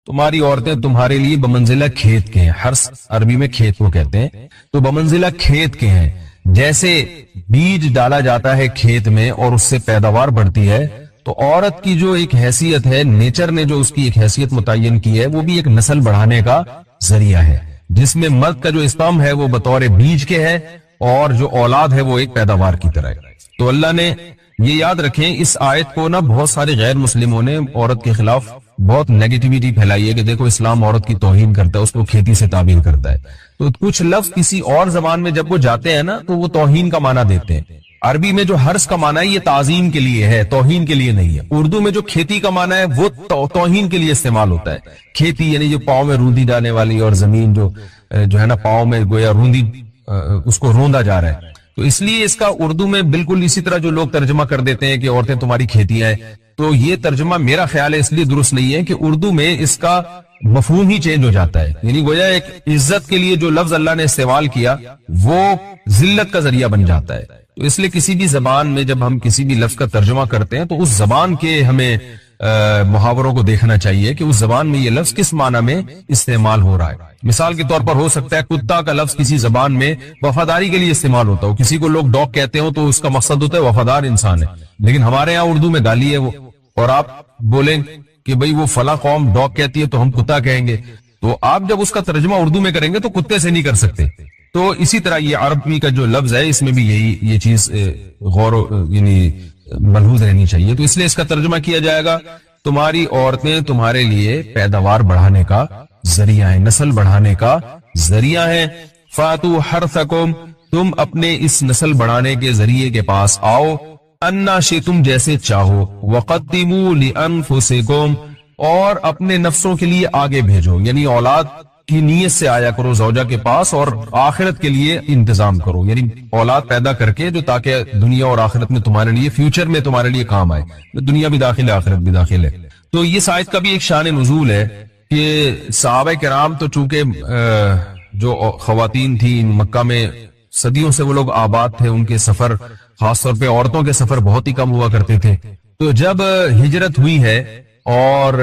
تمہاری عورتیں تمہارے لیے بمنزلہ کھیت کے ہیں. حرث عربی میں کھیت کو کہتے ہیں. تو بمنزلہ کھیت کے ہیں. جیسے بیج ڈالا جاتا ہے کھیت میں اور اس سے پیداوار بڑھتی ہے، تو عورت کی جو ایک حیثیت ہے، نیچر نے جو اس کی ایک حیثیت متعین کی ہے، وہ بھی ایک نسل بڑھانے کا ذریعہ ہے، جس میں مرد کا جو استعمال ہے وہ بطور بیج کے ہے اور جو اولاد ہے وہ ایک پیداوار کی طرح ہے. تو اللہ نے یہ یاد رکھیں، اس آیت کو نا بہت سارے غیر مسلموں نے عورت کے خلاف بہت نیگیٹیوٹی پھیلائی ہے کہ دیکھو اسلام عورت کی توہین کرتا ہے، اس کو کھیتی سے تعبیر کرتا ہے. تو کچھ لفظ کسی اور زبان میں جب وہ جاتے ہیں نا تو وہ توہین کا معنی دیتے ہیں. عربی میں جو حرث کا معنی ہے یہ تعظیم کے لیے ہے، توہین کے لیے نہیں ہے. اردو میں جو کھیتی کا معنی ہے وہ توہین کے لیے استعمال ہوتا ہے. کھیتی یعنی جو پاؤں میں روندی ڈالنے والی اور زمین جو ہے نا پاؤں میں گویا روندی اس کو روندا جا رہا ہے. تو اس لیے اس کا اردو میں بالکل اسی طرح جو لوگ ترجمہ کر دیتے ہیں کہ عورتیں تمہاری کھیتیاں ہیں، تو یہ ترجمہ میرا خیال ہے اس لیے درست نہیں ہے کہ اردو میں اس کا مفہوم ہی چینج ہو جاتا ہے. یعنی گویا ایک عزت کے لیے جو لفظ اللہ نے استعمال کیا وہ ذلت کا ذریعہ بن جاتا ہے. تو اس لیے کسی بھی زبان میں جب ہم کسی بھی لفظ کا ترجمہ کرتے ہیں تو اس زبان کے ہمیں محاوروں کو دیکھنا چاہیے کہ اس زبان میں یہ لفظ کس معنی میں استعمال ہو رہا ہے. مثال کے طور پر ہو سکتا ہے کتا کا لفظ کسی زبان میں وفاداری کے لیے استعمال ہوتا ہو، کسی کو لوگ ڈاگ کہتے ہو تو اس کا مقصد ہوتا ہے وفادار انسان ہے، لیکن ہمارے یہاں اردو میں گالی ہے وہ، اور آپ بولیں کہ بھئی وہ فلاں قوم ڈاگ کہتی ہے تو ہم کتا کہیں گے. تو آپ جب اس کا ترجمہ اردو میں کریں گے تو کتے سے نہیں کر سکتے. تو اسی طرح یہ عربی کا جو لفظ ہے اس میں بھی یہ چیز غور یعنی ملحوظ رہنی چاہیے. تو اس لیے اس کا ترجمہ کیا جائے گا تمہاری عورتیں تمہارے لیے پیداوار بڑھانے کا ذریعہ ہیں، نسل بڑھانے کا ذریعہ ہیں. فاتو حرثکم، تم اپنے اس نسل بڑھانے کے ذریعے کے پاس آؤ، انا شئتم جیسے چاہو، وقدموا لانفسکم، اور اپنے نفسوں کے لیے آگے بھیجو، یعنی اولاد کی نیت سے آیا کرو زوجہ کے پاس اور آخرت کے لیے انتظام کرو، یعنی اولاد پیدا کر کے جو تاکہ دنیا اور آخرت میں تمہارے لیے فیوچر میں تمہارے لیے کام آئے، دنیا بھی داخل ہے آخرت بھی داخل ہے. تو یہ آیت کا بھی ایک شان نزول ہے کہ صحابہ کرام تو چونکہ جو خواتین تھیں مکہ میں صدیوں سے وہ لوگ آباد تھے، ان کے سفر خاص طور پہ عورتوں کے سفر بہت ہی کم ہوا کرتے تھے. تو جب ہجرت ہوئی ہے اور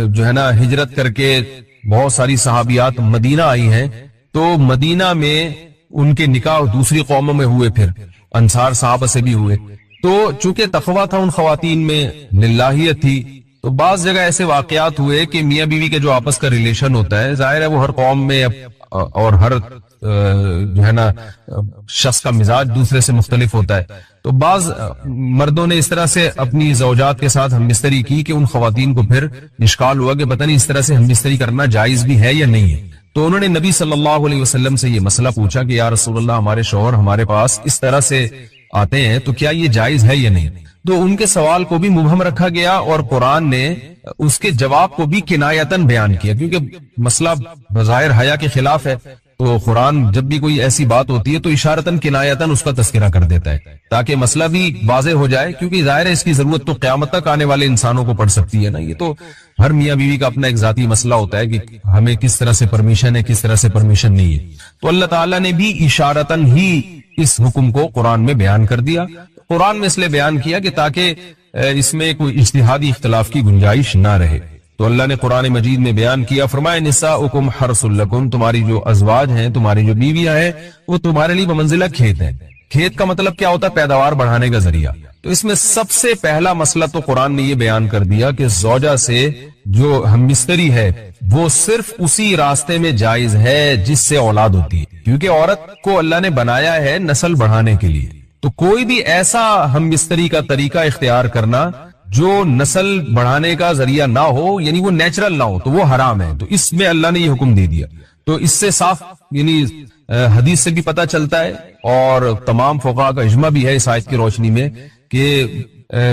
جو ہے نا ہجرت کر کے بہت ساری صحابیات مدینہ آئی ہیں، تو مدینہ میں ان کے نکاح دوسری قوموں میں ہوئے، پھر انصار صحابہ سے بھی ہوئے. تو چونکہ تقویٰ تھا ان خواتین میں، للہیت تھی، تو بعض جگہ ایسے واقعات ہوئے کہ میاں بیوی کے جو آپس کا ریلیشن ہوتا ہے، ظاہر ہے وہ ہر قوم میں اور ہر جو ہے نا شخص کا مزاج دوسرے سے مختلف ہوتا ہے. تو بعض مردوں نے اس طرح سے اپنی زوجات کے ساتھ ہم بستری کی کہ ان خواتین کو پھر اشکال ہوا کہ پتہ نہیں اس طرح سے ہم بستری کرنا جائز بھی ہے یا نہیں ہے. تو انہوں نے نبی صلی اللہ علیہ وسلم سے یہ مسئلہ پوچھا کہ یا رسول اللہ، ہمارے شوہر ہمارے پاس اس طرح سے آتے ہیں تو کیا یہ جائز ہے یا نہیں. تو ان کے سوال کو بھی مبہم رکھا گیا اور قرآن نے اس کے جواب کو بھی کنایتاً بیان کیا، کیونکہ مسئلہ بظاہر حیا کے خلاف ہے. تو قرآن جب بھی کوئی ایسی بات ہوتی ہے تو اشارتاً کنایتاً اس کا تذکرہ کر دیتا ہے تاکہ مسئلہ بھی واضح ہو جائے، کیونکہ ظاہر ہے اس کی ضرورت تو قیامت تک آنے والے انسانوں کو پڑ سکتی ہے نا. یہ تو ہر میاں بیوی کا اپنا ایک ذاتی مسئلہ ہوتا ہے کہ ہمیں کس طرح سے پرمیشن ہے، کس طرح سے پرمیشن نہیں ہے. تو اللہ تعالیٰ نے بھی اشارتاً ہی اس حکم کو قرآن میں بیان کر دیا. قرآن میں اس لیے بیان کیا کہ تاکہ اس میں کوئی اجتہادی اختلاف کی گنجائش نہ رہے. تو اللہ نے قرآن مجید میں بیان کیا، فرمایا نساؤکم حرث لکم، تمہاری جو ازواج ہیں، تمہاری جو بیویاں ہیں، وہ تمہارے لیے بمنزلہ کھیت ہیں. کھیت کا مطلب کیا ہوتا ہے؟ پیداوار بڑھانے کا ذریعہ. تو اس میں سب سے پہلا مسئلہ تو قرآن نے یہ بیان کر دیا کہ زوجہ سے جو ہم بستری ہے وہ صرف اسی راستے میں جائز ہے جس سے اولاد ہوتی ہے، کیونکہ عورت کو اللہ نے بنایا ہے نسل بڑھانے کے لیے. تو کوئی بھی ایسا ہم بستری کا طریقہ اختیار کرنا جو نسل بڑھانے کا ذریعہ نہ ہو، یعنی وہ نیچرل نہ ہو، تو وہ حرام ہے. تو اس میں اللہ نے یہ حکم دے دیا. تو اس سے صاف یعنی حدیث سے بھی پتہ چلتا ہے اور تمام فقہاء کا اجماع بھی ہے اس آیت کی روشنی میں کہ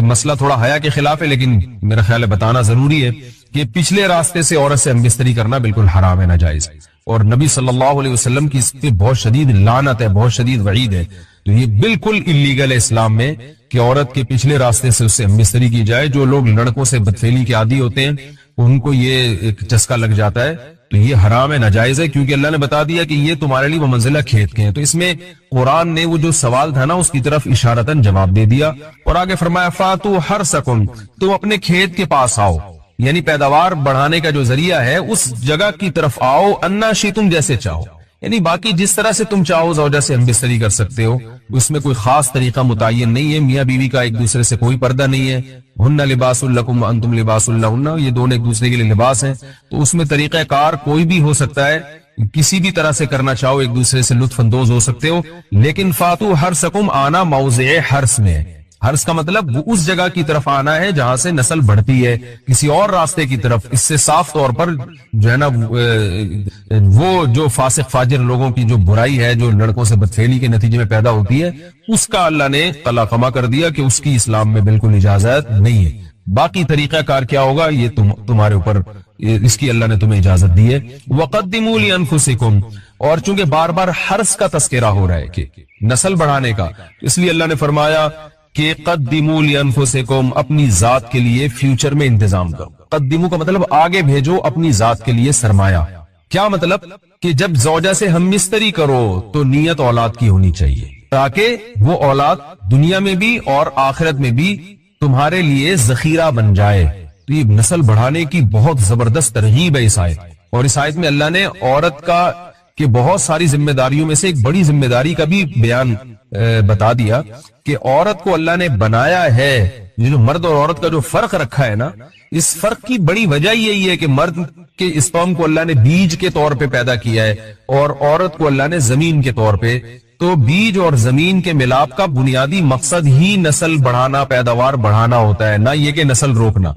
مسئلہ تھوڑا حیا کے خلاف ہے، لیکن میرا خیال ہے بتانا ضروری ہے کہ پچھلے راستے سے عورت سے ہم بستری کرنا بالکل حرام ہے، ناجائز. اور نبی صلی اللہ علیہ وسلم کی اس پہ بہت شدید لعنت ہے، بہت شدید وعید ہے. تو یہ بالکل انلیگل ہے اسلام میں کہ عورت کے پچھلے راستے سے اس سے ہم بستری کی جائے. جو لوگ لڑکوں سے بدفعلی کے عادی ہوتے ہیں ان کو یہ ایک چسکا لگ جاتا ہے، تو یہ حرام ہے، ناجائز ہے، کیونکہ اللہ نے بتا دیا کہ یہ تمہارے لیے بمنزلہ کھیت کے ہیں. تو اس میں قرآن نے وہ جو سوال تھا نا اس کی طرف اشارتاً جواب دے دیا اور آگے فرمایا فاتو حرثکم، تم اپنے کھیت کے پاس آؤ. یعنی پیداوار بڑھانے کا جو ذریعہ ہے اس جگہ کی طرف آؤ، انا شئتم، جیسے چاہو، یعنی باقی جس طرح سے تم چاہو زوجہ سے ہم بستری کر سکتے ہو، اس میں کوئی خاص طریقہ متعین نہیں ہے، میاں بیوی کا ایک دوسرے سے کوئی پردہ نہیں ہے، ہن لباس لکم وانتم لباس لہن، یہ دونوں ایک دوسرے کے لیے لباس ہیں، تو اس میں طریقہ کار کوئی بھی ہو سکتا ہے، کسی بھی طرح سے کرنا چاہو ایک دوسرے سے لطف اندوز ہو سکتے ہو، لیکن فاتو حرسکم، آنا موضع حرس میں ہے۔ حرس کا مطلب وہ اس جگہ کی طرف آنا ہے جہاں سے نسل بڑھتی ہے، کسی اور راستے کی طرف، اس سے صاف طور پر جو ہے نا وہ جو فاسق فاجر لوگوں کی جو برائی ہے، جو لڑکوں سے بدفعلی کے نتیجے میں پیدا ہوتی ہے، اس کا اللہ نے قلعہ کر دیا کہ اس کی اسلام میں بالکل اجازت نہیں ہے۔ باقی طریقہ کار کیا ہوگا یہ تمہارے اوپر، اس کی اللہ نے تمہیں اجازت دی ہے۔ وَقَدِّمُوا لِأَنفُسِكُمْ، اور چونکہ بار بار حرس کا تذکرہ ہو رہا ہے کہ نسل بڑھانے کا، اس لیے اللہ نے فرمایا کہ قدموا لانفسکم، اپنی ذات کے لیے فیوچر میں انتظام کرو۔ قدموا کا مطلب آگے بھیجو اپنی ذات کے لیے سرمایہ۔ کیا مطلب؟ کہ جب زوجہ سے ہم مستری کرو تو نیت اولاد کی ہونی چاہیے، تاکہ وہ اولاد دنیا میں بھی اور آخرت میں بھی تمہارے لیے ذخیرہ بن جائے۔ تو یہ نسل بڑھانے کی بہت زبردست ترغیب ہے اس آیت، اور اس آیت میں اللہ نے عورت کا کہ بہت ساری ذمہ داریوں میں سے ایک بڑی ذمہ داری کا بھی بیان بتا دیا کہ عورت کو اللہ نے بنایا ہے، جو مرد اور عورت کا جو فرق رکھا ہے نا، اس فرق کی بڑی وجہ یہی ہے کہ مرد کے اسپرم کو اللہ نے بیج کے طور پہ پیدا کیا ہے اور عورت کو اللہ نے زمین کے طور پہ۔ تو بیج اور زمین کے ملاپ کا بنیادی مقصد ہی نسل بڑھانا، پیداوار بڑھانا ہوتا ہے، نہ یہ کہ نسل روکنا۔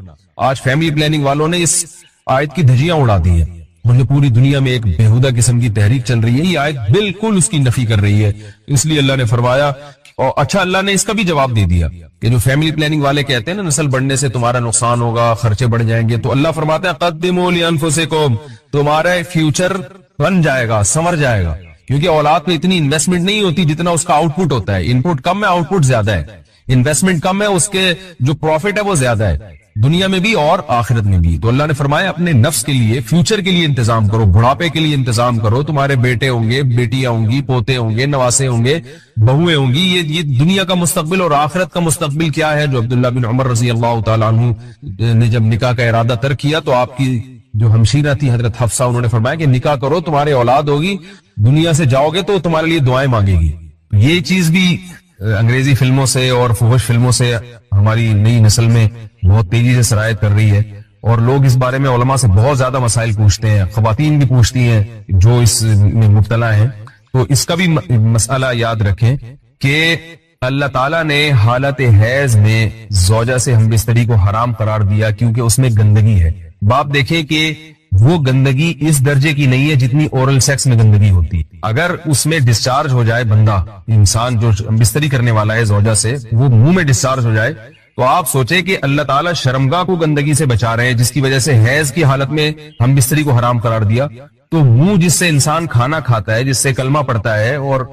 آج فیملی پلاننگ والوں نے اس آیت کی دھجیاں اڑا دی ہیں، اور جو پوری دنیا میں ایک بےہودہ قسم کی تحریک چل رہی ہے، یہ آیت بالکل اس کی نفی کر رہی ہے۔ اس لیے اللہ نے فرمایا، اور اچھا اللہ نے اس کا بھی جواب دے دیا کہ جو فیملی پلاننگ والے کہتے ہیں نا نسل بڑھنے سے تمہارا نقصان ہوگا، خرچے بڑھ جائیں گے، تو اللہ فرماتا ہے قدموا لانفسکم، تمہارا فیوچر بن جائے گا، سنور جائے گا، کیونکہ اولاد میں اتنی انویسٹمنٹ نہیں ہوتی جتنا اس کا آؤٹ پٹ ہوتا ہے۔ ان پٹ کم ہے، آؤٹ پٹ زیادہ ہے، انویسٹمنٹ کم ہے، اس کے جو پروفٹ ہے وہ زیادہ ہے، دنیا میں بھی اور آخرت میں بھی۔ تو اللہ نے فرمایا اپنے نفس کے لیے، فیوچر کے لیے انتظام کرو، بڑھاپے کے لیے انتظام کرو، تمہارے بیٹے ہوں گے، بیٹیاں ہوں گی، پوتے ہوں گے، نواسے ہوں گے، بہویں ہوں گی، یہ دنیا کا مستقبل اور آخرت کا مستقبل کیا ہے۔ جو عبداللہ بن عمر رضی اللہ تعالیٰ عنہ نے جب نکاح کا ارادہ ترک کیا تو آپ کی جو ہمشیرہ تھی حضرت حفصہ، انہوں نے فرمایا کہ نکاح کرو، تمہارے اولاد ہوگی، دنیا سے جاؤ گے تو تمہارے لیے دعائیں مانگے گی۔ یہ چیز بھی انگریزی فلموں سے اور فحش فلموں سے ہماری نئی نسل میں بہت تیزی سے سرایت کر رہی ہے، اور لوگ اس بارے میں علماء سے بہت زیادہ مسائل پوچھتے ہیں، خواتین بھی پوچھتی ہیں جو اس میں مبتلا ہیں۔ تو اس کا بھی مسئلہ یاد رکھیں کہ اللہ تعالیٰ نے حالت حیض میں زوجہ سے ہم بستری کو حرام قرار دیا کیونکہ اس میں گندگی ہے۔ باپ دیکھیں کہ وہ گندگی اس درجے کی نہیں ہے جتنی اورل سیکس میں گندگی ہوتی۔ اگر اس میں ڈسچارج ہو جائے، بندہ انسان جو بستری کرنے والا ہے زوجہ سے، وہ منہ میں ڈسچارج ہو جائے، تو آپ سوچیں کہ اللہ تعالیٰ شرمگاہ کو گندگی سے بچا رہے ہیں، جس کی وجہ سے حیض کی حالت میں ہم بستری کو حرام قرار دیا۔ تو منہ جس سے انسان کھانا کھاتا ہے، جس سے کلمہ پڑتا ہے، اور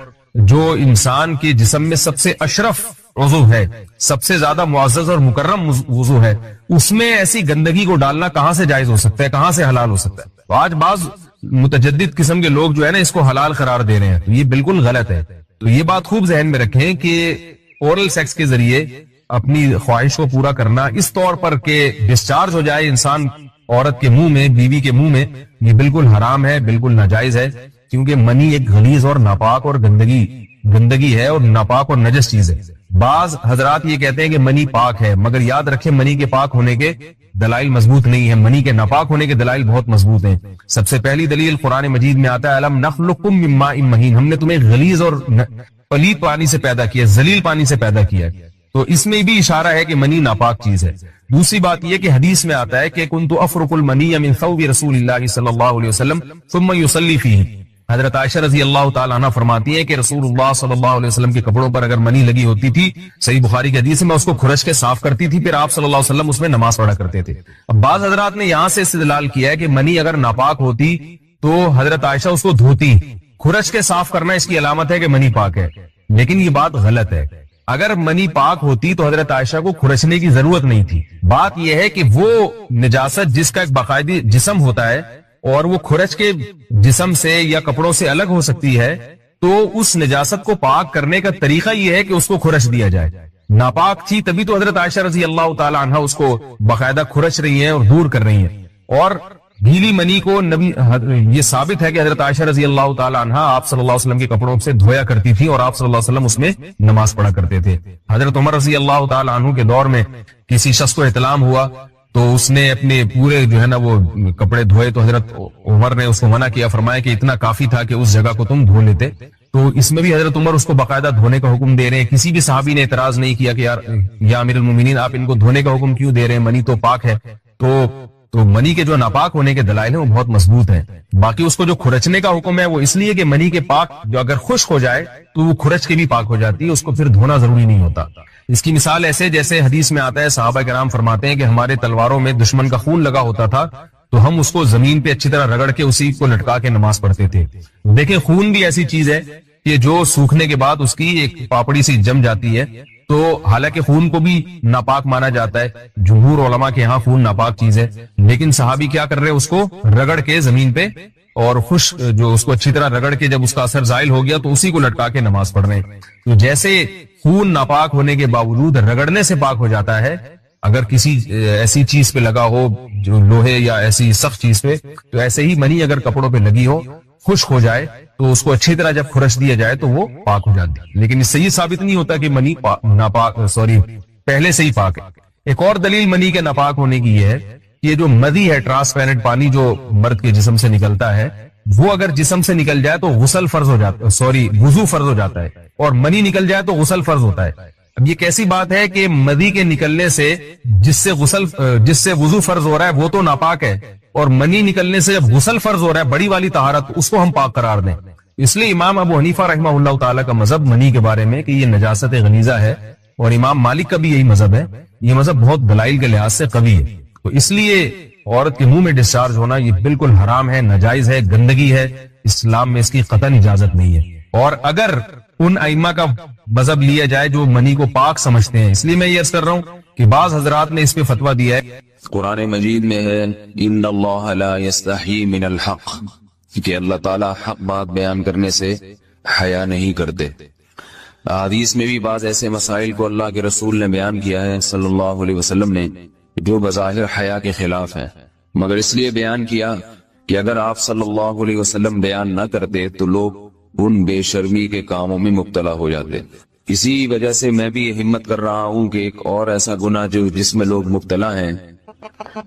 جو انسان کے جسم میں سب سے اشرف عضو ہے، سب سے زیادہ معزز اور مکرم عضو ہے، اس میں ایسی گندگی کو ڈالنا کہاں سے جائز ہو سکتا ہے، کہاں سے حلال ہو سکتا ہے؟ تو آج بعض متجدد قسم کے لوگ جو ہے نا اس کو حلال قرار دے رہے ہیں، تو یہ بالکل غلط ہے۔ تو یہ بات خوب ذہن میں رکھیں کہ اورل سیکس کے ذریعے اپنی خواہش کو پورا کرنا اس طور پر کہ ڈسچارج ہو جائے انسان عورت کے منہ میں، بیوی کے منہ میں، یہ بالکل حرام ہے، بالکل ناجائز ہے، کیونکہ منی ایک غلیظ اور ناپاک اور گندگی ہے اور ناپاک اور نجس چیز ہے۔ بعض حضرات یہ کہتے ہیں کہ منی پاک ہے، مگر یاد رکھیں منی کے پاک ہونے کے دلائل مضبوط نہیں ہے، منی کے ناپاک ہونے کے دلائل بہت مضبوط ہیں۔ سب سے پہلی دلیل قرآن مجید میں آتا ہے الم نخلقکم من ماء مہین، ہم نے تمہیں غلیظ اور پلید پانی سے پیدا کیا، ذلیل پانی سے پیدا کیا، تو اس میں بھی اشارہ ہے کہ منی ناپاک چیز ہے۔ دوسری بات یہ کہ حدیث میں آتا ہے کہ کنت افرق المنی من ثوب رسول اللہ صلی اللہ علیہ وسلم ثم يصلي فيه، حضرت عائشہ رضی اللہ تعالیٰ عنہ فرماتی ہے کہ رسول اللہ صلی اللہ علیہ وسلم کے کپڑوں پر اگر منی لگی ہوتی تھی، صحیح بخاری کی حدیث ہے، میں اس کو کھرچ کے صاف کرتی تھی، پھر آپ صلی اللہ علیہ وسلم اس میں نماز پڑھا کرتے تھے۔ اب بعض حضرات نے یہاں سے استدلال کیا ہے کہ منی اگر ناپاک ہوتی تو حضرت عائشہ اس کو دھوتی، کھرچ کے صاف کرنا اس کی علامت ہے کہ منی پاک ہے، لیکن یہ بات غلط ہے۔ اگر منی پاک ہوتی تو حضرت عائشہ کو کھرچنے کی ضرورت نہیں تھی۔ بات یہ ہے کہ وہ نجاست جس کا ایک باقاعدی جسم ہوتا ہے اور وہ کھرچ کے جسم سے یا کپڑوں سے الگ ہو سکتی ہے، تو اس نجاست کو پاک کرنے کا طریقہ یہ ہے کہ اس کو کھرچ دیا جائے۔ ناپاک تھی تبھی تو حضرت عائشہ رضی اللہ تعالی عنہ اس کو باقاعدہ کھرچ رہی ہیں اور دور کر رہی ہیں. اور گیلی منی کو نبی یہ ثابت ہے کہ حضرت عائشہ رضی اللہ تعالی عنہ آپ صلی اللہ علیہ وسلم کے کپڑوں سے دھویا کرتی تھی اور آپ صلی اللہ علیہ وسلم اس میں نماز پڑھا کرتے تھے. حضرت عمر رضی اللہ تعالی عنہ کے دور میں کسی شخص کو احتلام ہوا تو اس نے اپنے پورے جو ہے نا وہ کپڑے دھوئے تو حضرت عمر نے اس کو منع کیا, فرمایا کہ اتنا کافی تھا کہ اس جگہ کو تم دھو لیتے. تو اس میں بھی حضرت عمر اس کو باقاعدہ دھونے کا حکم دے رہے ہیں. کسی بھی صحابی نے اعتراض نہیں کیا کہ یار یا امیر المومنین آپ ان کو دھونے کا حکم کیوں دے رہے ہیں, منی تو پاک ہے. تو منی کے جو ناپاک ہونے کے دلائل ہیں وہ بہت مضبوط ہیں. باقی اس کو جو کھرچنے کا حکم ہے وہ اس لیے کہ منی کے پاک جو اگر خشک ہو جائے تو وہ کھرچ کے بھی پاک ہو جاتی ہے, اس کو پھر دھونا ضروری نہیں ہوتا. اس کی مثال ایسے جیسے حدیث میں آتا ہے, صحابہ کرام فرماتے ہیں کہ ہمارے تلواروں میں دشمن کا خون لگا ہوتا تھا تو ہم اس کو زمین پہ اچھی طرح رگڑ کے اسی کو لٹکا کے نماز پڑھتے تھے. دیکھیں خون بھی ایسی چیز ہے کہ جو سوکھنے کے بعد اس کی ایک پاپڑی سی جم جاتی ہے, تو حالانکہ خون کو بھی ناپاک مانا جاتا ہے, جمہور علماء کے ہاں خون ناپاک چیز ہے, لیکن صحابی کیا کر رہے ہیں, اس کو رگڑ کے زمین پہ اور خشک جو اس کو اچھی طرح رگڑ کے جب اس کا اثر زائل ہو گیا تو اسی کو لٹکا کے نماز پڑھ رہے ہیں. تو جیسے خون ناپاک ہونے کے باوجود رگڑنے سے پاک ہو جاتا ہے, اگر کسی ایسی چیز پہ لگا ہو جو لوہے یا ایسی سخت چیز پہ, تو ایسے ہی منی اگر کپڑوں پہ لگی ہو خشک ہو جائے تو اس کو اچھی طرح جب کھرچ دیا جائے تو وہ پاک ہو جاتی ہے. لیکن اس سے یہ ثابت نہیں ہوتا کہ منی ناپاک پہلے سے ہی پاک ہے. ایک اور دلیل منی کے ناپاک ہونے کی یہ ہے کہ یہ جو مدی ہے, ٹرانسپیرنٹ پانی جو مرد کے جسم سے نکلتا ہے, وہ اگر جسم سے نکل جائے تو غسل فرض ہو جاتا ہے, وضو فرض ہو جاتا ہے, اور منی نکل جائے تو غسل فرض ہوتا ہے. اب یہ کیسی بات ہے کہ مدی کے نکلنے سے جس سے وضو فرض ہو رہا ہے وہ تو ناپاک ہے, اور منی نکلنے سے جب غسل فرض ہو رہا ہے بڑی والی طہارت, اس کو ہم پاک قرار دیں. اس لیے امام ابو حنیفہ رحمہ اللہ تعالیٰ کا مذہب منی کے بارے میں کہ یہ نجاست غلیظہ ہے, اور امام مالک کا بھی یہی مذہب ہے. یہ مذہب بہت دلائل کے لحاظ سے قوی ہے. تو اس لیے عورت کے منہ میں ڈسچارج ہونا یہ بالکل حرام ہے, ناجائز ہے, گندگی ہے, اسلام میں اس کی قطعاً اجازت نہیں ہے. اور اگر ان ائمہ کا مذہب لیا جائے جو منی کو پاک سمجھتے ہیں, اس لیے میں یہ عرض کر رہا ہوں کہ بعض حضرات نے اس پہ فتویٰ دیا ہے. قرآن مجید میں ہے ان اللہ لا یستحی من الحق, کہ اللہ تعالیٰ حق بات بیان کرنے سے حیا نہیں کرتے. حدیث میں بھی بعض ایسے مسائل کو اللہ کے رسول نے بیان کیا ہے صلی اللہ علیہ وسلم نے جو بظاہر حیا کے خلاف ہیں, مگر اس لیے بیان کیا کہ اگر آپ صلی اللہ علیہ وسلم بیان نہ کرتے تو لوگ ان بے شرمی کے کاموں میں مبتلا ہو جاتے. اسی وجہ سے میں بھی یہ ہمت کر رہا ہوں کہ ایک اور ایسا گناہ جو جس میں لوگ مبتلا ہیں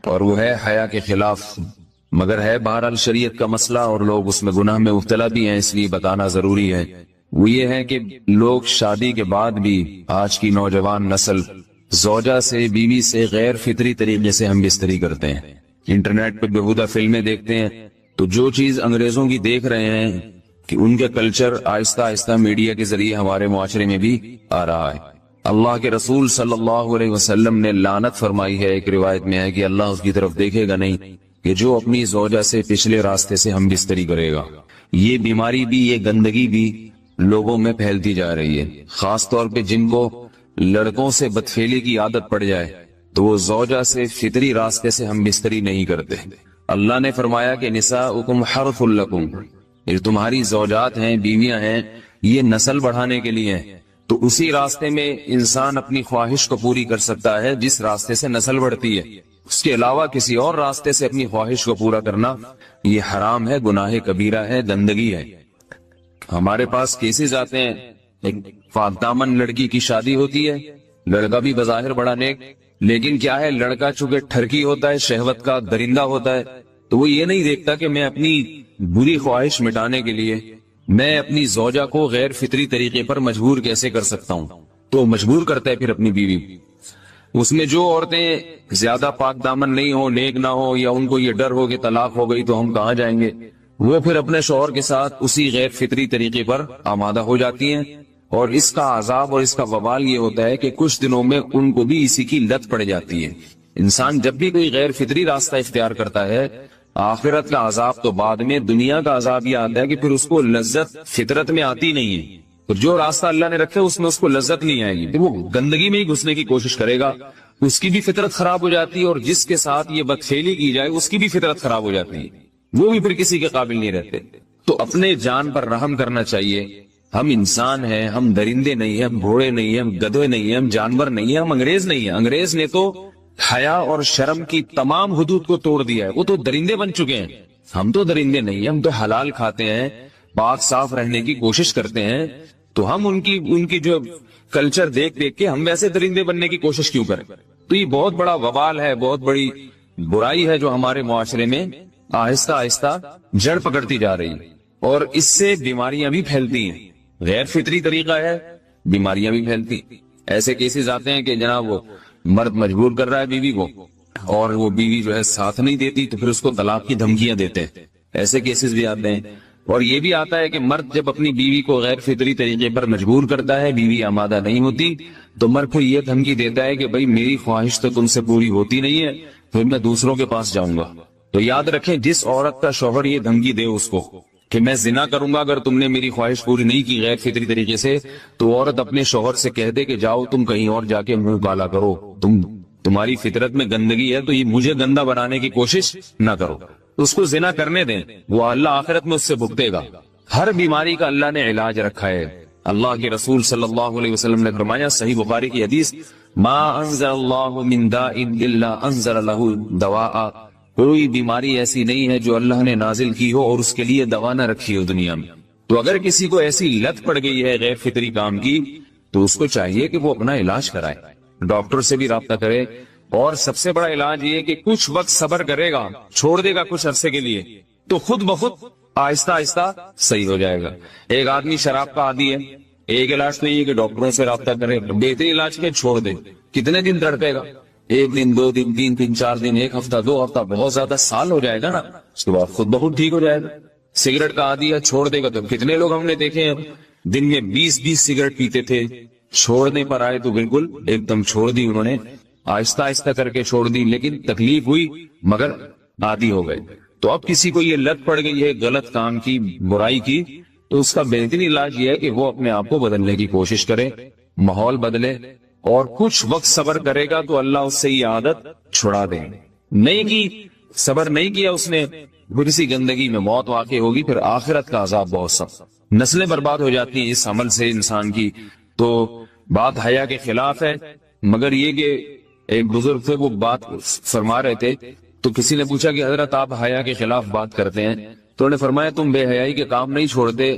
اور وہ ہے حیا کے خلاف, مگر ہے بہرحال شریعت کا مسئلہ اور لوگ اس میں گناہ میں مبتلا بھی ہیں, اس لیے بتانا ضروری ہے. وہ یہ ہے کہ لوگ شادی کے بعد بھی آج کی نوجوان نسل زوجہ سے, بیوی سے غیر فطری طریقے سے ہم بستری کرتے ہیں. انٹرنیٹ پہ بےہودہ فلمیں دیکھتے ہیں تو جو چیز انگریزوں کی دیکھ رہے ہیں کہ ان کے کلچر آہستہ آہستہ میڈیا کے ذریعے ہمارے معاشرے میں بھی آ رہا ہے. اللہ کے رسول صلی اللہ علیہ وسلم نے لعنت فرمائی ہے, ایک روایت میں ہے کہ اللہ اس کی طرف دیکھے گا نہیں کہ جو اپنی زوجہ سے پچھلے راستے سے ہم بستری کرے گا. یہ بیماری بھی, یہ گندگی بھی لوگوں میں پھیلتی جا رہی ہے, خاص طور پہ جن کو لڑکوں سے بدفعلی کی عادت پڑ جائے تو وہ زوجہ سے فطری راستے سے ہم بستری نہیں کرتے. اللہ نے فرمایا کہ نساؤکم حرث لکم, یہ تمہاری زوجات ہیں, بیویاں ہیں, یہ نسل بڑھانے کے لیے ہیں. تو اسی راستے میں انسان اپنی خواہش کو پوری کر سکتا ہے جس راستے سے نسل بڑھتی ہے. اس کے علاوہ کسی اور راستے سے اپنی خواہش کو پورا کرنا یہ حرام ہے, گناہ کبیرہ ہے, گندگی ہے. ہمارے پاس کیسز آتے ہیں, ایک پاک دامن لڑکی کی شادی ہوتی ہے, لڑکا بھی بظاہر بڑا نیک, لیکن کیا ہے لڑکا چونکہ ٹھرکی ہوتا ہے, شہوت کا درندہ ہوتا ہے, تو وہ یہ نہیں دیکھتا کہ میں اپنی بری خواہش مٹانے کے لیے میں اپنی زوجہ کو غیر فطری طریقے پر مجبور کیسے کر سکتا ہوں. تو مجبور کرتا ہے پھر اپنی بیوی. اس میں جو عورتیں زیادہ پاک دامن نہیں ہو, نیک نہ ہو, یا ان کو یہ ڈر ہو کہ طلاق ہو گئی تو ہم کہاں جائیں گے, وہ پھر اپنے شوہر کے ساتھ اسی غیر فطری طریقے پر آمادہ ہو جاتی ہیں. اور اس کا عذاب اور اس کا وبال یہ ہوتا ہے کہ کچھ دنوں میں ان کو بھی اسی کی لت پڑ جاتی ہے. انسان جب بھی کوئی غیر فطری راستہ اختیار کرتا ہے, آخرت کا عذاب تو بعد میں, دنیا کا عذاب یہ آتا ہے کہ پھر اس کو لذت فطرت میں آتی نہیں ہے. اور جو راستہ اللہ نے رکھا اس میں اس کو لذت نہیں آئے گی, پھر وہ گندگی میں ہی گھسنے کی کوشش کرے گا, اس کی بھی فطرت خراب ہو جاتی ہے, اور جس کے ساتھ یہ بدفعلی کی جائے اس کی بھی فطرت خراب ہو جاتی ہے, وہ بھی پھر کسی کے قابل نہیں رہتے. تو اپنے جان پر رحم کرنا چاہیے, ہم انسان ہیں، ہم درندے نہیں ہیں، ہم گھوڑے نہیں ہیں، ہم گدھے نہیں ہیں، ہم جانور نہیں ہیں، ہم انگریز نہیں ہیں. انگریز نے تو حیا اور شرم کی تمام حدود کو توڑ دیا ہے، وہ تو درندے بن چکے ہیں. ہم تو درندے نہیں ہیں، ہم تو حلال کھاتے ہیں، پاک صاف رہنے کی کوشش کرتے ہیں. تو ہم ان کی جو کلچر دیکھ کے ہم ویسے درندے بننے کی کوشش کیوں کریں؟ تو یہ بہت بڑا وبال ہے، بہت بڑی برائی ہے جو ہمارے معاشرے میں آہستہ آہستہ جڑ پکڑتی جا رہی ہے، اور اس سے بیماریاں بھی پھیلتی ہیں. غیر فطری طریقہ ہے، بیماریاں بھی پھیلتی. ایسے کیسز آتے ہیں کہ جناب وہ مرد مجبور کر رہا ہے بیوی کو، اور وہ بیوی جو ہے ساتھ نہیں دیتی تو پھر اس کو طلاق کی دھمکیاں دیتے ہیں. ایسے کیسز بھی آتے ہیں. اور یہ بھی آتا ہے کہ مرد جب اپنی بیوی کو غیر فطری طریقے پر مجبور کرتا ہے، بیوی آمادہ نہیں ہوتی، تو مرد کو یہ دھمکی دیتا ہے کہ بھائی میری خواہش تو تم سے پوری ہوتی نہیں ہے، پھر میں دوسروں کے پاس جاؤں گا. تو یاد رکھیں، جس عورت کا شوہر یہ دھمکی دے اس کو کہ میں زنا کروں گا اگر تم نے میری خواہش پوری نہیں کی غیر فطری طریقے سے، تو عورت اپنے شوہر سے کہہ دے کہ جاؤ تم کہیں اور جا کے منہ کالا کرو، تمہاری فطرت میں گندگی ہے تو یہ مجھے گندا بنانے کی کوشش نہ کرو. اس کو زنا کرنے دیں، وہ اللہ آخرت میں اس سے بھگتے گا. ہر بیماری کا اللہ نے علاج رکھا ہے. اللہ کے رسول صلی اللہ علیہ وسلم نے فرمایا، صحیح بخاری کی حدیث، ما انزل اللہ من داء الا انزل له دواء. کوئی بیماری ایسی نہیں ہے جو اللہ نے نازل کی ہو اور اس کے لیے دوا نہ رکھی ہو دنیا میں. تو اگر کسی کو ایسی لت پڑ گئی ہے غیر فطری کام کی، تو اس کو چاہیے کہ وہ اپنا علاج کرائے، ڈاکٹر سے بھی رابطہ کرے. اور سب سے بڑا علاج یہ کہ کچھ وقت صبر کرے گا، چھوڑ دے گا کچھ عرصے کے لیے، تو خود بخود آہستہ آہستہ صحیح ہو جائے گا. ایک آدمی شراب کا عادی ہے، ایک علاج نہیں ہے کہ ڈاکٹروں سے رابطہ کرے، بہترین علاج کے چھوڑ دے. کتنے دن تڑپے گا؟ ایک دن، دو دن، تین دن، 4 دن، ایک ہفتہ، 2 ہفتہ، بہت زیادہ سال ہو جائے گا نا، اس کے بعد خود بخود ٹھیک ہو جائے گا. سگریٹ کا عادی ہے، چھوڑ دے گا. تو کتنے لوگ ہم نے دیکھے ہیں دن میں 20 سگریٹ پیتے تھے، چھوڑنے پر آئے تو بالکل ایک دم چھوڑ دی انہوں نے، آہستہ آہستہ کر کے چھوڑ دی، لیکن تکلیف ہوئی مگر عادی ہو گئے. تو اب کسی کو یہ لت پڑ گئی ہے غلط کام کی، برائی کی، تو اس کا بہترین علاج یہ ہے کہ وہ اپنے آپ کو بدلنے کی کوشش کرے، ماحول بدلے، اور کچھ وقت صبر کرے گا تو اللہ اس سے یہ عادت چھڑا دے. نہیں کی، صبر نہیں کیا اس نے، پھر اسی گندگی میں موت واقع ہوگی، پھر آخرت کا عذاب بہت سخت. نسلیں برباد ہو جاتی ہیں اس عمل سے انسان کی. تو بات حیا کے خلاف ہے، مگر یہ کہ ایک بزرگ تھے وہ بات فرما رہے تھے، تو کسی نے پوچھا کہ حضرت آپ حیا کے خلاف بات کرتے ہیں، تو انہوں نے فرمایا تم بے حیائی کے کام نہیں چھوڑتے،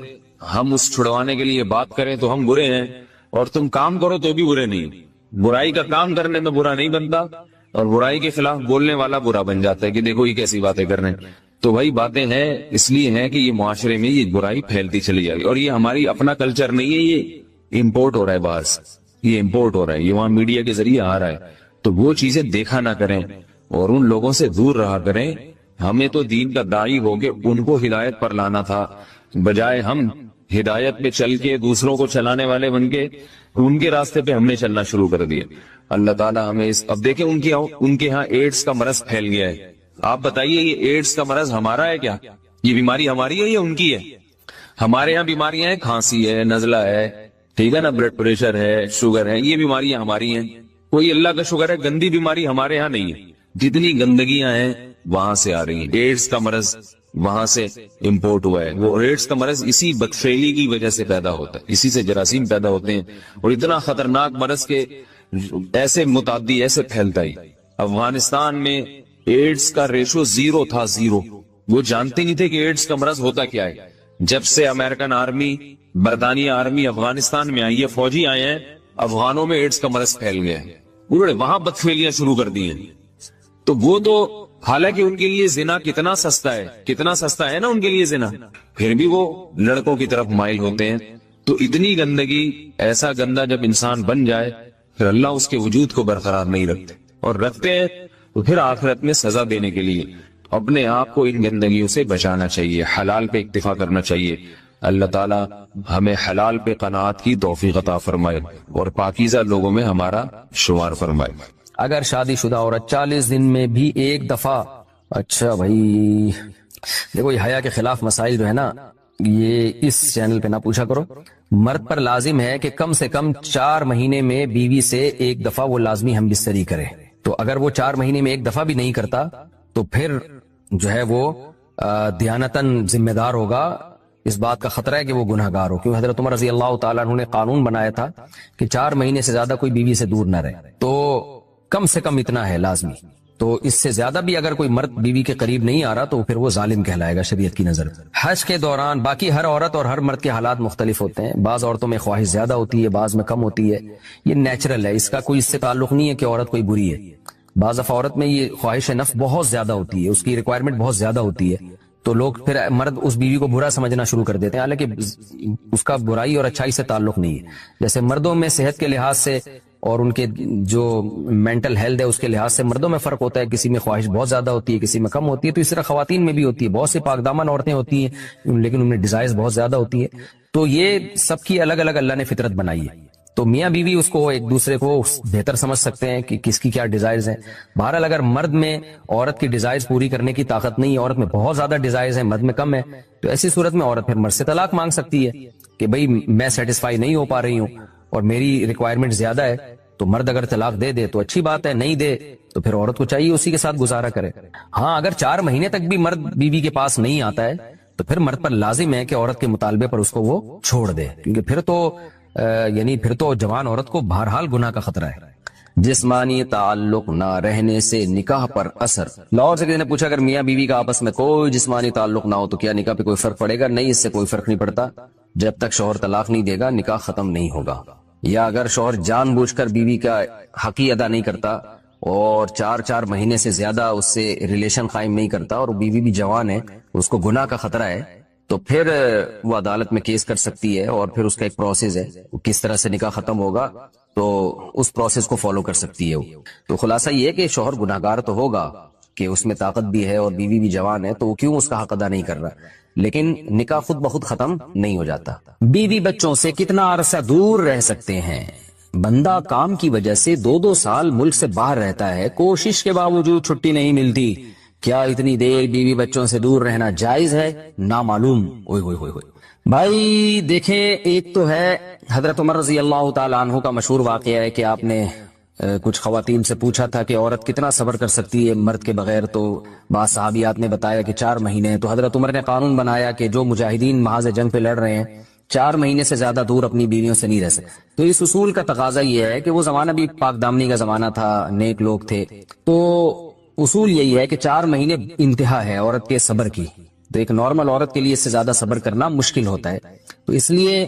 ہم اس چھڑوانے کے لیے بات کریں تو ہم برے ہیں، اور تم کام کرو تو بھی برے نہیں. برائی کا کام کرنے میں برا نہیں بنتا، اور برائی کے خلاف بولنے والا برا بن جاتا ہے کہ دیکھو یہ کیسی باتیں کر رہے ہیں. تو وہی باتیں ہیں اس لیے ہیں کہ یہ معاشرے میں یہ برائی پھیلتی چلی جائے گی، اور یہ ہماری اپنا کلچر نہیں ہے، یہ امپورٹ ہو رہا ہے باہر سے، یہ امپورٹ ہو رہا ہے، یہ وہاں میڈیا کے ذریعے آ رہا ہے. تو وہ چیزیں دیکھا نہ کریں اور ان لوگوں سے دور رہا کریں. ہمیں تو دین کا داعی ہو کے ان کو ہدایت پر لانا تھا، بجائے ہم ہدایت پہ چل کے دوسروں کو چلانے والے بن کے ان کے راستے پہ ہم نے چلنا شروع کر دیا. اللہ تعالیٰ ہمیں اب دیکھیں ان کے ہاں ایڈز کا مرض پھیل گیا ہے. آپ بتائیے یہ ایڈز کا مرض ہمارا ہے کیا؟ یہ بیماری ہماری ہے یا ان کی ہے؟ ہمارے ہاں بیماریاں ہیں، کھانسی ہے، نزلہ ہے، ٹھیک ہے نا، بلڈ پریشر ہے، شوگر ہے، یہ بیماریاں ہماری ہیں. کوئی اللہ کا شکر ہے گندی بیماری ہمارے ہاں نہیں ہے. جتنی گندگیاں ہیں وہاں سے آ رہی ہیں. ایڈز کا مرض وہاں سے امپورٹ ہوا ہے. وہ ایڈز کا مرض اسی بدفعلی کی وجہ سے پیدا ہوتا ہے، اسی سے جراثیم پیدا ہوتے ہیں، اور اتنا خطرناک مرض کے ایسے متعدی ایسے پھیلتا ہی. افغانستان میں ایڈز کا ریشو 0 تھا، 0. وہ جانتے نہیں تھے کہ ایڈز کا مرض ہوتا کیا ہے. جب سے امریکن آرمی، برطانیہ آرمی افغانستان میں آئی ہے، فوجی آئے ہیں، افغانوں میں ایڈز کا مرض پھیل گیا ہے. انہوں نے وہاں بدفعلیاں شروع کر دی ہیں. تو وہ تو حالانکہ ان کے لیے زنا کتنا سستا ہے، کتنا سستا ہے نا ان کے لیے زنا، پھر بھی وہ لڑکوں کی طرف مائل ہوتے ہیں. تو اتنی گندگی، ایسا گندا جب انسان بن جائے پھر اللہ اس کے وجود کو برقرار نہیں رکھتے، اور رکھتے ہیں تو پھر آخرت میں سزا دینے کے لیے اپنے آپ کو ان گندگیوں سے بچانا چاہیے، حلال پہ اکتفا کرنا چاہیے. اللہ تعالیٰ ہمیں حلال پہ قناعت کی توفیق عطا فرمائے اور پاکیزہ لوگوں میں ہمارا شمار فرمائے. اگر شادی شدہ عورت 40 دن میں بھی ایک دفعہ، اچھا بھائی دیکھو یہ حیا کے خلاف مسائل جو ہے نا، یہ اس چینل پہ نہ پوچھا کرو. مرد پر لازم ہے کہ کم سے کم 4 مہینے میں بیوی سے ایک دفعہ وہ لازمی ہم بستری کرے. تو اگر وہ 4 مہینے میں ایک دفعہ بھی نہیں کرتا تو پھر جو ہے وہ دیانتاً ذمہ دار ہوگا اس بات کا خطرہ ہے کہ وہ گناہ گار ہو، کیونکہ حضرت عمر رضی اللہ تعالیٰ عنہ نے قانون بنایا تھا کہ 4 مہینے سے زیادہ کوئی بیوی سے دور نہ رہے، تو کم سے کم اتنا ہے لازمی، تو اس سے زیادہ بھی اگر کوئی مرد بیوی کے قریب نہیں آ رہا تو پھر وہ ظالم کہلائے گا شریعت کی نظر میں۔ حج کے دوران باقی ہر عورت اور ہر مرد کے حالات مختلف ہوتے ہیں، بعض عورتوں میں خواہش زیادہ ہوتی ہے، بعض میں کم ہوتی ہے، یہ نیچرل ہے، اس کا کوئی اس سے تعلق نہیں ہے کہ عورت کوئی بری ہے۔ بعض دفعہ عورت میں یہ خواہش نفس بہت زیادہ ہوتی ہے، اس کی ریکوائرمنٹ بہت زیادہ ہوتی ہے، تو لوگ پھر مرد اس بیوی کو برا سمجھنا شروع کر دیتے ہیں، حالانکہ اس کا برائی اور اچھائی سے تعلق نہیں ہے۔ جیسے مردوں میں صحت کے لحاظ سے اور ان کے جو مینٹل ہیلتھ ہے اس کے لحاظ سے مردوں میں فرق ہوتا ہے، کسی میں خواہش بہت زیادہ ہوتی ہے، کسی میں کم ہوتی ہے، تو اس طرح خواتین میں بھی ہوتی ہے، بہت سی پاک دامن عورتیں ہوتی ہیں لیکن ان میں ڈیزائرز بہت زیادہ ہوتی ہے، تو یہ سب کی الگ الگ اللہ نے فطرت بنائی ہے، تو میاں بیوی اس کو ایک دوسرے کو بہتر سمجھ سکتے ہیں کہ کس کی کیا ڈیزائرز ہیں۔ بہرحال اگر مرد میں عورت کی ڈیزائرز پوری کرنے کی طاقت نہیں ہے، عورت میں بہت زیادہ ڈیزائرز ہیں، مرد میں کم ہے، تو ایسی صورت میں عورت پھر مرد سے طلاق مانگ سکتی ہے کہ بھئی میں سیٹسفائی نہیں ہو پا رہی ہوں اور میری ریکوائرمنٹ زیادہ ہے، تو مرد اگر طلاق دے دے تو اچھی بات ہے، نہیں دے تو پھر عورت کو چاہیے اسی کے ساتھ گزارا کرے۔ ہاں اگر 4 مہینے تک بھی مرد بیوی کے پاس نہیں آتا ہے تو پھر مرد پر لازم ہے کہ عورت کے مطالبے پر اس کو وہ چھوڑ دے، کیونکہ پھر تو جوان عورت کو بہرحال گناہ کا خطرہ ہے۔ جسمانی تعلق نہ رہنے سے نکاح پر اثر۔ لاہور سے کسی نے پوچھا اگر میاں بیوی کا آپس میں کوئی جسمانی تعلق نہ ہو تو کیا نکاح پہ کوئی فرق پڑے گا؟ نہیں، اس سے کوئی فرق نہیں پڑتا، جب تک شوہر طلاق نہیں دے گا نکاح ختم نہیں ہوگا، یا اگر شوہر جان بوجھ کر بیوی کا حق ہی ادا نہیں کرتا اور 4 مہینے سے زیادہ اس سے ریلیشن قائم نہیں کرتا اور بیوی بھی جوان ہے، اس کو گناہ کا خطرہ ہے، تو پھر وہ عدالت میں کیس کر سکتی ہے اور پھر اس کا ایک پروسیس ہے، کس طرح سے نکاح ختم ہوگا تو اس پروسیس کو فالو کر سکتی ہے وہ۔ تو خلاصہ یہ ہے کہ شوہر گناہگار تو ہوگا کہ اس میں طاقت بھی ہے اور بیوی بھی جوان ہے، تو وہ کیوں اس کا حق ادا نہیں کر رہا، لیکن نکاح خود بخود ختم نہیں ہو جاتا۔ بیوی بچوں سے کتنا عرصہ دور رہ سکتے ہیں؟ بندہ کام کی وجہ سے 2 سال ملک سے باہر رہتا ہے، کوشش کے باوجود چھٹی نہیں ملتی، کیا اتنی دیر بیوی بچوں سے دور رہنا جائز ہے؟ نامعلوم۔ اوئے ہوئے ہوئے ہوئے بھائی دیکھیں، ایک تو ہے حضرت عمر رضی اللہ تعالی عنہ کا مشہور واقعہ ہے کہ آپ نے کچھ خواتین سے پوچھا تھا کہ عورت کتنا صبر کر سکتی ہے مرد کے بغیر، تو بعض صحابیات نے بتایا کہ 4 مہینے، تو حضرت عمر نے قانون بنایا کہ جو مجاہدین محاذ جنگ پہ لڑ رہے ہیں 4 مہینے سے زیادہ دور اپنی بیویوں سے نہیں رہ سکتے۔ تو اس اصول کا تقاضا یہ ہے کہ وہ زمانہ بھی پاک دامنی کا زمانہ تھا، نیک لوگ تھے، تو اصول یہی ہے کہ 4 مہینے انتہا ہے عورت کے صبر کی، تو ایک نارمل عورت کے لیے اس سے زیادہ صبر کرنا مشکل ہوتا ہے، تو اس لیے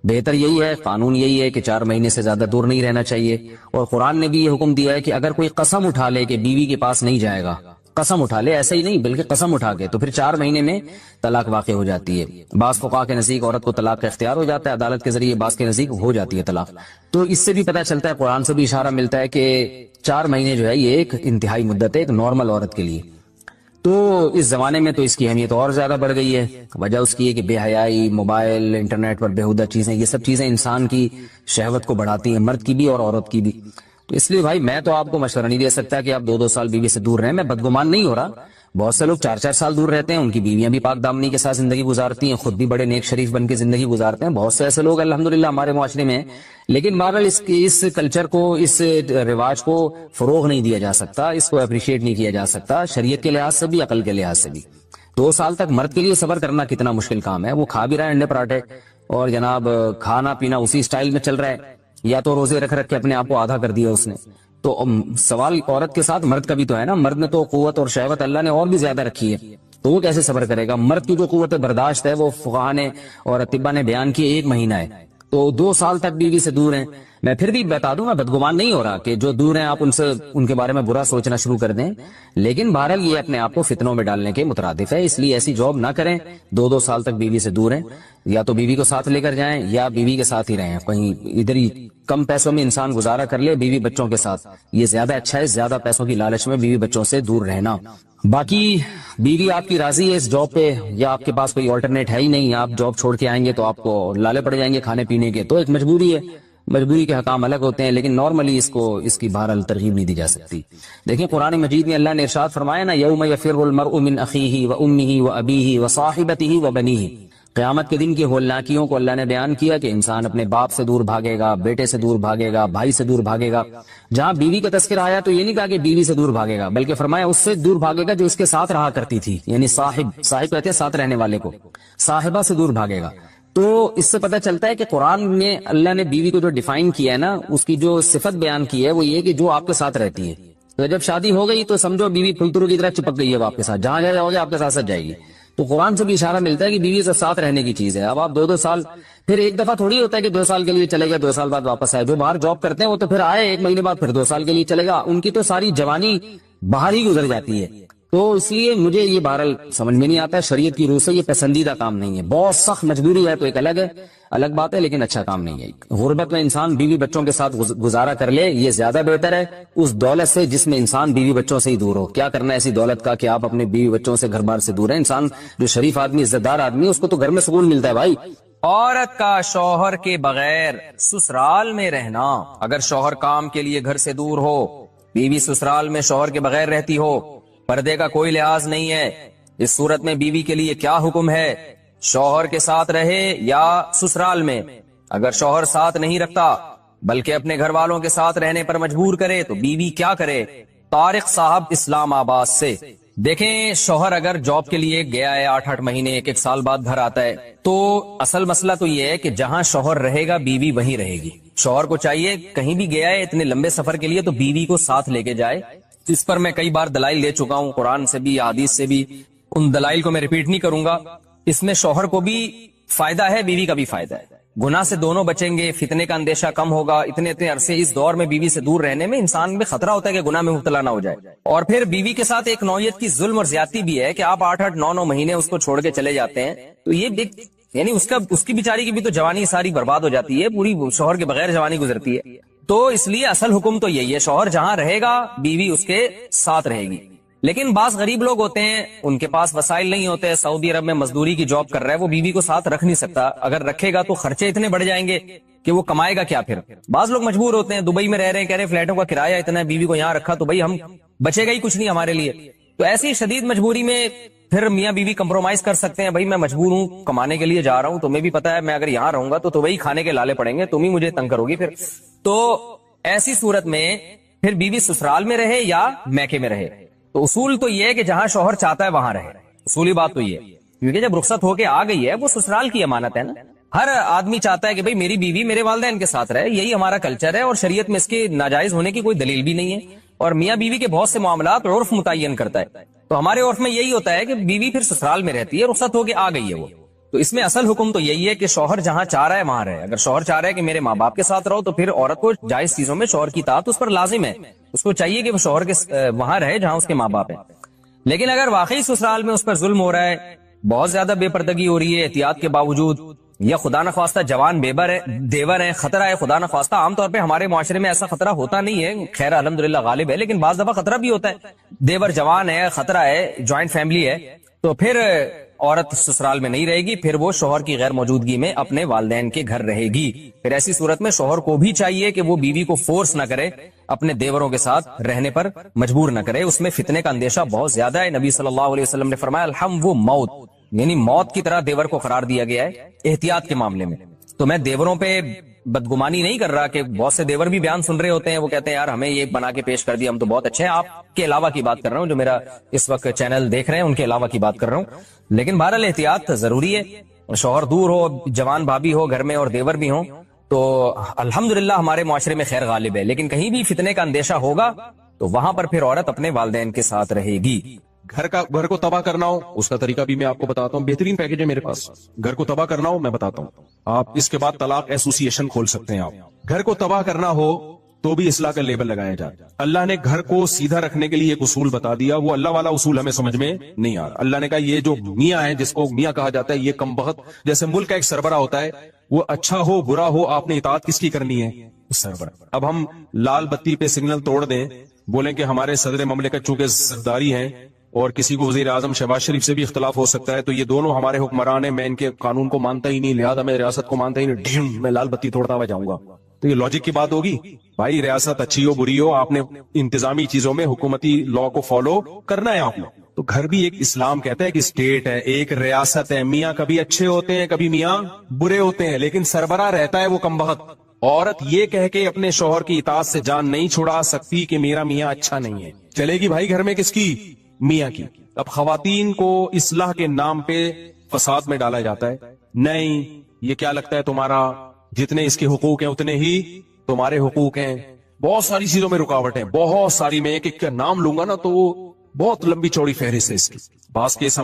بہتر یہی ہے، قانون یہی ہے کہ 4 مہینے سے زیادہ دور نہیں رہنا چاہیے۔ اور قرآن نے بھی یہ حکم دیا ہے کہ اگر کوئی قسم اٹھا لے کہ بیوی کے پاس نہیں جائے گا، قسم اٹھا لے، ایسا ہی نہیں بلکہ قسم اٹھا کے، تو پھر 4 مہینے میں طلاق واقع ہو جاتی ہے۔ بعض فقہا کے نزدیک عورت کو طلاق کا اختیار ہو جاتا ہے عدالت کے ذریعے، بعض کے نزدیک ہو جاتی ہے طلاق۔ تو اس سے بھی پتہ چلتا ہے، قرآن سے بھی اشارہ ملتا ہے کہ 4 مہینے جو ہے یہ ایک انتہائی مدت ہے ایک نارمل عورت کے لیے۔ تو اس زمانے میں تو اس کی اہمیت اور زیادہ بڑھ گئی ہے، وجہ اس کی ہے کہ بے حیائی، موبائل، انٹرنیٹ پر بیہودہ چیزیں، یہ سب چیزیں انسان کی شہوت کو بڑھاتی ہیں، مرد کی بھی اور عورت کی بھی۔ تو اس لیے بھائی میں تو آپ کو مشورہ نہیں دے سکتا کہ آپ 2 سال بیوی سے دور رہیں، میں بدگمان نہیں ہو رہا، بہت سے لوگ 4 سال دور رہتے ہیں، ان کی بیویاں بھی پاک دامنی کے ساتھ زندگی گزارتی ہیں، خود بھی بڑے نیک شریف بن کے زندگی گزارتے ہیں، بہت سے ایسے لوگ الحمدللہ ہمارے معاشرے میں ہیں، لیکن بہرحال اس کلچر کو، اس رواج کو فروغ نہیں دیا جا سکتا، اس کو اپریشیٹ نہیں کیا جا سکتا، شریعت کے لحاظ سے بھی، عقل کے لحاظ سے بھی۔ 2 سال تک مرد کے لیے صبر کرنا کتنا مشکل کام ہے، وہ کھا بھی رہا ہے انڈے پراٹھے اور جناب کھانا پینا اسی سٹائل میں چل رہا ہے، یا تو روزے رکھ کے اپنے آپ کو آدھا کر دیا اس نے۔ تو سوال عورت کے ساتھ مرد کا بھی تو ہے نا، مرد نے تو قوت اور شہوت اللہ نے اور بھی زیادہ رکھی ہے، تو وہ کیسے صبر کرے گا؟ مرد کی جو قوت برداشت ہے وہ فقہا نے اور اطباء نے بیان کی 1 مہینہ ہے، تو 2 سال تک بیوی سے دور ہیں۔ میں پھر بھی بتا دوں گا، بدگمان نہیں ہو رہا کہ جو دور ہیں آپ ان کے بارے میں برا سوچنا شروع کر دیں، لیکن بہرحال یہ اپنے آپ کو فتنوں میں ڈالنے کے مترادف ہے، اس لیے ایسی جاب نہ کریں 2 سال تک بیوی سے دور ہیں، یا تو بیوی کو ساتھ لے کر جائیں یا بیوی کے ساتھ ہی رہیں، کہیں ادھر ہی کم پیسوں میں انسان گزارا کر لے بیوی بچوں کے ساتھ، یہ زیادہ اچھا ہے، زیادہ پیسوں کی لالچ میں بیوی بچوں سے دور رہنا۔ باقی بیوی آپ کی راضی ہے اس جاب پہ یا آپ کے پاس کوئی آلٹرنیٹ ہے ہی نہیں، آپ جاب چھوڑ کے آئیں گے تو آپ کو لالے پڑ جائیں گے کھانے پینے کے، تو ایک مجبوری ہے، مجبوری کے حکام الگ ہوتے ہیں، لیکن نارملی اس کی بہرحال ترغیب نہیں دی جا سکتی۔ دیکھیں قرآن مجید میں اللہ نے ارشاد فرمایا نا، یوم یفر المرء من اخیہ و امہ و ابیہ و صاحبتہ و بنیہ، قیامت کے دن کی ہولناکیوں کو اللہ نے بیان کیا کہ انسان اپنے باپ سے دور بھاگے گا، بیٹے سے دور بھاگے گا، بھائی سے دور بھاگے گا۔ جہاں بیوی کا تذکرہ آیا تو یہ نہیں کہا کہ بیوی سے دور بھاگے گا، بلکہ فرمایا اس سے دور بھاگے گا جو اس کے ساتھ رہا کرتی تھی، یعنی صاحب کہتے ہیں ساتھ رہنے والے کو، صاحبہ سے دور بھاگے گا۔ تو اس سے پتہ چلتا ہے کہ قرآن میں اللہ نے بیوی کو جو ڈیفائن کیا ہے نا، اس کی جو صفت بیان کی ہے وہ یہ کہ جو آپ کے ساتھ رہتی ہے۔ تو جب شادی ہو گئی تو سمجھو بیوی پھلترو کی طرح چپک گئی ہے آپ کے ساتھ، جہاں جاؤ گے آپ کے ساتھ ساتھ جائے گی۔ تو قرآن سے بھی اشارہ ملتا ہے کہ بیوی سے ساتھ رہنے کی چیز ہے۔ اب آپ 2 سال، پھر ایک دفعہ تھوڑی ہوتا ہے کہ 2 سال کے لیے چلے گا 2 سال بعد واپس آئے۔ جو باہر جاب کرتے ہیں وہ تو پھر آئے 1 مہینے بعد پھر 2 سال کے لیے چلے گا، ان کی تو ساری جوانی باہر ہی گزر جاتی ہے۔ تو اس لیے مجھے یہ بہرحال سمجھ میں نہیں آتا ہے، شریعت کی روح سے یہ پسندیدہ کام نہیں ہے۔ بہت سخت مجبوری ہے تو ایک الگ بات ہے، لیکن اچھا کام نہیں ہے۔ غربت میں انسان بیوی بچوں کے ساتھ گزارا کر لے، یہ زیادہ بہتر ہے اس دولت سے جس میں انسان بیوی بچوں سے ہی دور ہو۔ کیا کرنا ہے ایسی دولت کا کہ آپ اپنے بیوی بچوں سے گھر بار سے دور ہیں؟ انسان جو شریف آدمی عزت دار آدمی ہے اس کو تو گھر میں سکون ملتا ہے بھائی۔ عورت کا شوہر کے بغیر سسرال میں رہنا۔ اگر شوہر کام کے لیے گھر سے دور ہو، بیوی سسرال میں شوہر کے بغیر رہتی ہو، پردے کا کوئی لحاظ نہیں ہے، اس صورت میں بیوی کے لیے کیا حکم ہے؟ شوہر کے ساتھ رہے یا سسرال میں؟ اگر شوہر ساتھ نہیں رکھتا بلکہ اپنے گھر والوں کے ساتھ رہنے پر مجبور کرے تو بیوی کیا کرے؟ طارق صاحب اسلام آباد سے۔ دیکھیں، شوہر اگر جاب کے لیے گیا ہے 8 مہینے 1 سال بعد گھر آتا ہے، تو اصل مسئلہ تو یہ ہے کہ جہاں شوہر رہے گا بیوی وہیں رہے گی۔ شوہر کو چاہیے کہیں بھی گیا ہے اتنے لمبے سفر کے لیے تو بیوی کو ساتھ لے کے جائے۔ اس پر میں کئی بار دلائل لے چکا ہوں، قرآن سے بھی حدیث سے بھی، ان دلائل کو میں ریپیٹ نہیں کروں گا۔ اس میں شوہر کو بھی فائدہ ہے، بیوی کا بھی فائدہ ہے، گناہ سے دونوں بچیں گے، فتنے کا اندیشہ کم ہوگا۔ اتنے عرصے اس دور میں بیوی سے دور رہنے میں انسان میں خطرہ ہوتا ہے کہ گناہ میں مبتلا نہ ہو جائے۔ اور پھر بیوی کے ساتھ ایک نوعیت کی ظلم اور زیادتی بھی ہے کہ آپ 8 9 مہینے اس کو چھوڑ کے چلے جاتے ہیں، تو یہ یعنی اس کی بیچاری کی بھی تو جوانی ساری برباد ہو جاتی ہے، پوری شوہر کے بغیر جوانی گزرتی ہے۔ تو اس لیے اصل حکم تو یہی ہے، شوہر جہاں رہے گا بیوی اس کے ساتھ رہے گی۔ لیکن بعض غریب لوگ ہوتے ہیں، ان کے پاس وسائل نہیں ہوتے، سعودی عرب میں مزدوری کی جاب کر رہا ہے، وہ بیوی کو ساتھ رکھ نہیں سکتا، اگر رکھے گا تو خرچے اتنے بڑھ جائیں گے کہ وہ کمائے گا کیا؟ پھر بعض لوگ مجبور ہوتے ہیں، دبئی میں رہ رہے ہیں، کہہ رہے ہیں فلیٹوں کا کرایہ اتنا ہے، بیوی کو یہاں رکھا تو بھائی ہم بچے گا ہی کچھ نہیں ہمارے لیے۔ تو ایسی شدید مجبوری میں پھر میاں بیوی کمپرومائز کر سکتے ہیں، بھائی میں مجبور ہوں، کمانے کے لیے جا رہا ہوں، تمہیں بھی پتا ہے میں اگر یہاں رہوں گا تو وہی کھانے کے لالے پڑیں گے، تم ہی مجھے تنگ کرو گی پھر۔ تو ایسی صورت میں پھر بیوی سسرال میں رہے یا میکے میں رہے؟ تو اصول تو یہ ہے کہ جہاں شوہر چاہتا ہے وہاں رہے، اصولی بات تو یہ ہے، کیونکہ جب رخصت ہو کے آ گئی ہے وہ سسرال کی امانت ہے نا۔ ہر آدمی چاہتا ہے کہ بھئی میری بیوی میرے والدین کے ساتھ رہے، یہی ہمارا کلچر ہے، اور شریعت میں اس کے ناجائز ہونے کی کوئی دلیل بھی نہیں ہے، اور میاں بیوی کے بہت سے معاملات عرف متعین کرتا ہے۔ تو ہمارے عرف میں یہی ہوتا ہے کہ بیوی پھر سسرال میں رہتی ہے، رخصت ہو کے آ گئی ہے وہ۔ تو اس میں اصل حکم تو یہی ہے کہ شوہر جہاں چاہ رہا ہے وہاں رہے۔ اگر شوہر چاہ رہا ہے کہ میرے ماں باپ کے ساتھ رہو تو پھر عورت کو جائز چیزوں میں شوہر کی اطاعت اس پر لازم ہے، اس کو چاہیے کہ وہ شوہر کے وہاں رہے جہاں اس کے ماں باپ ہیں۔ لیکن اگر واقعی سسرال میں اس پر ظلم ہو رہا ہے، بہت زیادہ بے پردگی ہو رہی ہے احتیاط کے باوجود، یا خدا نخواستہ جوان دیور ہے، خطرہ ہے، خدا نخواستہ عام طور پہ ہمارے معاشرے میں ایسا خطرہ ہوتا نہیں ہے، خیر الحمدللہ غالب ہے، لیکن بعض دفعہ خطرہ بھی ہوتا ہے، دیور جوان ہے، خطرہ ہے، جوائنٹ فیملی ہے، تو پھر عورت سسرال میں نہیں رہے گی، پھر وہ شوہر کی غیر موجودگی میں اپنے والدین کے گھر رہے گی۔ پھر ایسی صورت میں شوہر کو بھی چاہیے کہ وہ بیوی کو فورس نہ کرے، اپنے دیوروں کے ساتھ رہنے پر مجبور نہ کرے، اس میں فتنے کا اندیشہ بہت زیادہ ہے۔ نبی صلی اللہ علیہ وسلم نے فرمایا الحم وہ موت، یعنی موت کی طرح دیور کو قرار دیا گیا ہے احتیاط کے معاملے میں۔ تو میں دیوروں پہ بدگمانی نہیں کر رہا کہ بہت سے دیور بھی بیان سن رہے ہوتے ہیں، وہ کہتے ہیں یار ہمیں یہ بنا کے پیش کر دیا، ہم تو بہت اچھے ہیں۔ آپ کے علاوہ کی بات کر رہا ہوں، جو میرا اس وقت چینل دیکھ رہے ہیں ان کے علاوہ کی بات کر رہا ہوں۔ لیکن بہرحال احتیاط ضروری ہے، شوہر دور ہو، جوان بھابھی ہو گھر میں اور دیور بھی ہوں تو الحمدللہ ہمارے معاشرے میں خیر غالب ہے، لیکن کہیں بھی فتنے کا اندیشہ ہوگا تو وہاں پر پھر عورت اپنے والدین کے ساتھ رہے گی۔ گھر کو تباہ کرنا ہو اس کا طریقہ بھی میں آپ کو بتاتا ہوں، بہترین پیکج ہے میرے پاس۔ گھر کو تباہ کرنا ہو میں بتاتا ہوں، آپ اس کے بعد طلاق ایسوسی ایشن کھول سکتے ہیں۔ آپ گھر کو تباہ کرنا ہو تو بھی اصلاح کا لیبل لگایا جاتا ہے۔ اللہ نے گھر کو سیدھا رکھنے کے لیے ایک اصول بتا دیا، وہ اللہ والا اصول ہمیں سمجھ میں نہیں آ رہا۔ اللہ نے کہا یہ جو میاں ہے، جس کو میاں کہا جاتا ہے، یہ کم بخت، جیسے ملک کا ایک سربراہ ہوتا ہے، وہ اچھا ہو برا ہو آپ نے اطاعت کس کی کرنی ہے؟ سربراہ۔ اب ہم لال بتی پہ سگنل توڑ دیں، بولیں کہ ہمارے صدر مملکت چونکہ سرداری ہیں اور کسی کو وزیر اعظم شہباز شریف سے بھی اختلاف ہو سکتا ہے، تو یہ دونوں ہمارے حکمران ہیں، میں ان کے قانون کو مانتا ہی نہیں، لہذا میں ریاست کو مانتا ہی نہیں، میں لال بتی توڑتا ہوا جاؤں گا۔ تو یہ لاجک کی بات ہوگی؟ بھائی ریاست اچھی ہو بری ہو، آپ نے انتظامی چیزوں میں حکومتی لا کو فالو کرنا ہے آپ نے. تو گھر بھی ایک اسلام کہتا ہے کہ اسٹیٹ ہے، ایک ریاست ہے. میاں کبھی اچھے ہوتے ہیں، کبھی میاں برے ہوتے ہیں، لیکن سربراہ رہتا ہے وہ کمبخت. عورت یہ کہہ کے اپنے شوہر کی اطاعت سے جان نہیں چھڑا سکتی کہ میرا میاں اچھا نہیں ہے. چلے گی بھائی گھر میں کس کی؟ میاں کی. اب خواتین کو اصلاح کے نام پہ فساد میں ڈالا جاتا ہے. نہیں، یہ کیا لگتا ہے تمہارا جتنے اس کے حقوق ہیں اتنے ہی تمہارے حقوق ہیں. بہت ساری چیزوں میں رکاوٹ ہے، بہت ساری. میں ایک ایک کا نام لوں گا نا تو وہ بہت لمبی چوڑی فہرست ہے اس کی. بعض کیس